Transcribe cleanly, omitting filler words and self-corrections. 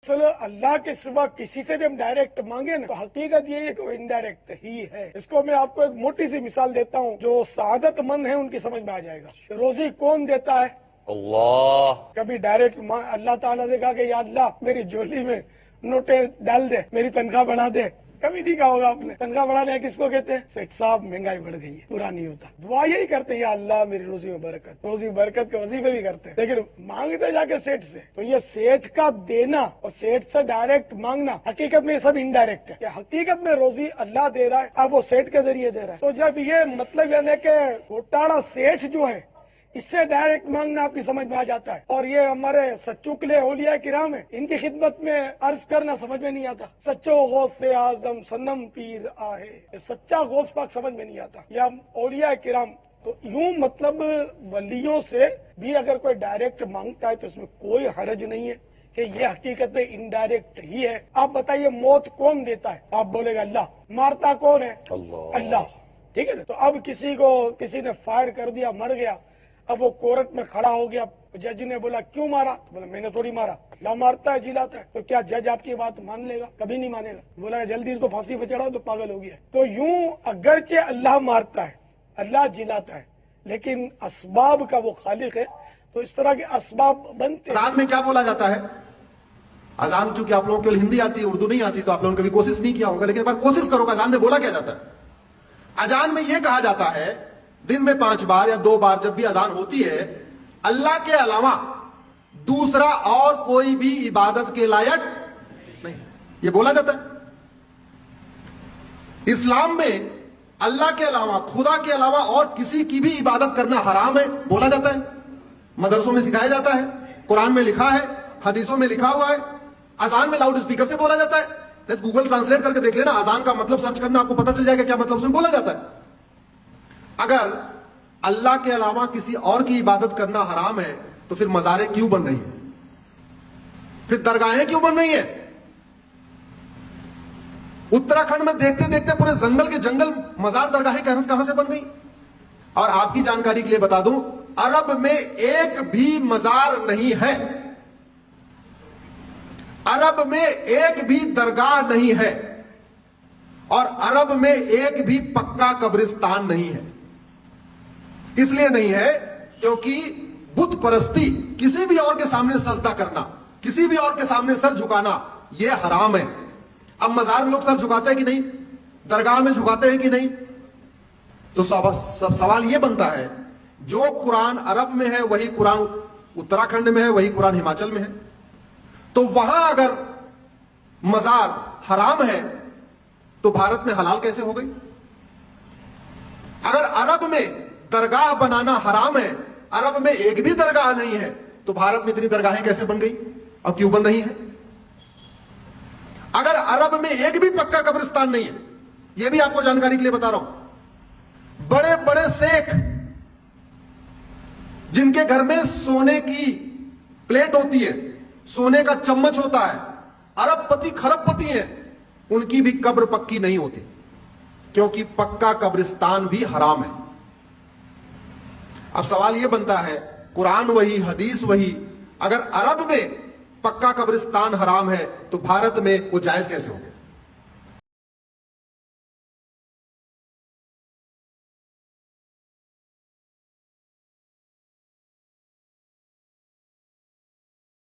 असल अल्लाह के सिवा किसी से भी हम डायरेक्ट मांगे ना तो हकीकत ये है कि वो इनडायरेक्ट ही है। इसको मैं आपको एक मोटी सी मिसाल देता हूँ जो सादतमंद है उनकी समझ में आ जाएगा। रोजी कौन देता है? अल्लाह। कभी डायरेक्ट अल्लाह ताला से कहा कि या अल्लाह मेरी झोली में नोटे डाल दे, मेरी तनख्वाह बढ़ा दे? कभी नहीं कहा होगा आपने। तनख्वाह बढ़ाने किसको कहते हैं? सेठ साहब महंगाई बढ़ गई है, पूरा नहीं होता। दुआ यही करते हैं या अल्लाह मेरी रोजी में बरकत। रोजी बरकत के वजीफे भी करते हैं, लेकिन मांगते जाके सेठ से। तो ये सेठ का देना और सेठ से डायरेक्ट मांगना हकीकत में ये सब इनडायरेक्ट है। हकीकत में रोजी अल्लाह दे रहा है, अब वो सेठ के जरिए दे रहा है। तो जब ये मतलब यानी कि घोटाला सेठ जो है इससे डायरेक्ट मांगना आपकी समझ में आ जाता है। और ये हमारे सच्चू के लिए औलिया किराम है, इनकी खिदमत में अर्ज करना समझ में नहीं आता। सच्चो गौस से आजम सनम पीर आहे, सच्चा गौस पाक समझ में नहीं आता। या औलिया किराम तो यूं मतलब वलियों से भी अगर कोई डायरेक्ट मांगता है तो इसमें कोई हरज नहीं है कि ये हकीकत में इनडायरेक्ट ही है। आप बताइए मौत कौन देता है? आप बोलेगा अल्लाह। मारता कौन है? अल्लाह। ठीक है ना। तो अब किसी ने फायर कर दिया, मर गया। अब वो कोर्ट में खड़ा हो गया, जज ने बोला क्यों मारा? तो बोला मैंने थोड़ी मारा, अल्लाह मारता है जिलाता है। तो क्या जज आपकी बात मान लेगा? कभी नहीं मानेगा। बोला जल्दी इसको फांसी पे चढ़ाओ तो पागल हो गया। तो यूं अगरचे अल्लाह मारता है, अल्लाह जिलाता है, लेकिन असबाब का वो खालिक है। तो इस तरह के असबाब बनते हैं। अजान में क्या बोला जाता है? अजान चूंकि आप लोगों को हिंदी आती है, उर्दू नहीं आती, तो आप लोगों ने कभी कोशिश नहीं किया होगा, लेकिन एक बार कोशिश करो। अजान में बोला क्या जाता है? अजान में यह कहा जाता है दिन में 5 बार या 2 बार जब भी अजान होती है, अल्लाह के अलावा दूसरा और कोई भी इबादत के लायक नहीं, ये बोला जाता है। इस्लाम में अल्लाह के अलावा, खुदा के अलावा और किसी की भी इबादत करना हराम है, बोला जाता है। मदरसों में सिखाया जाता है, कुरान में लिखा है, हदीसों में लिखा हुआ है। अजान में लाउड स्पीकर से बोला जाता है। नहीं तो गूगल ट्रांसलेट करके देख लेना, अजान का मतलब सर्च करना, आपको पता चल जाएगा क्या मतलब उसमें बोला जाता है। अगर अल्लाह के अलावा किसी और की इबादत करना हराम है तो फिर मज़ारें क्यों बन रही हैं? फिर दरगाहें क्यों बन रही हैं? उत्तराखंड में देखते देखते पूरे जंगल के जंगल मजार दरगाहें कहां से बन गई? और आपकी जानकारी के लिए बता दूं, अरब में एक भी मजार नहीं है, अरब में एक भी दरगाह नहीं है, और अरब में एक भी पक्का कब्रिस्तान नहीं है। इसलिए नहीं है क्योंकि बुत परस्ती, किसी भी और के सामने सजदा करना, किसी भी और के सामने सर झुकाना, यह हराम है। अब मजार में लोग सर झुकाते हैं कि नहीं? दरगाह में झुकाते हैं कि नहीं? तो सवाल यह बनता है, जो कुरान अरब में है वही कुरान उत्तराखंड में है, वही कुरान हिमाचल में है। तो वहां अगर मजार हराम है तो भारत में हलाल कैसे हो गई? अगर अरब में दरगाह बनाना हराम है, अरब में एक भी दरगाह नहीं है, तो भारत में इतनी दरगाहें कैसे बन गई और क्यों बन रही है? अगर अरब में एक भी पक्का कब्रिस्तान नहीं है, यह भी आपको जानकारी के लिए बता रहा हूं, बड़े बड़े शेख जिनके घर में सोने की प्लेट होती है, सोने का चम्मच होता है, अरबपति खरबपति हैं, उनकी भी कब्र पक्की नहीं होती, क्योंकि पक्का कब्रिस्तान भी हराम है। अब सवाल यह बनता है, कुरान वही, हदीस वही, अगर अरब में पक्का कब्रिस्तान हराम है तो भारत में वो जायज कैसे हो गया?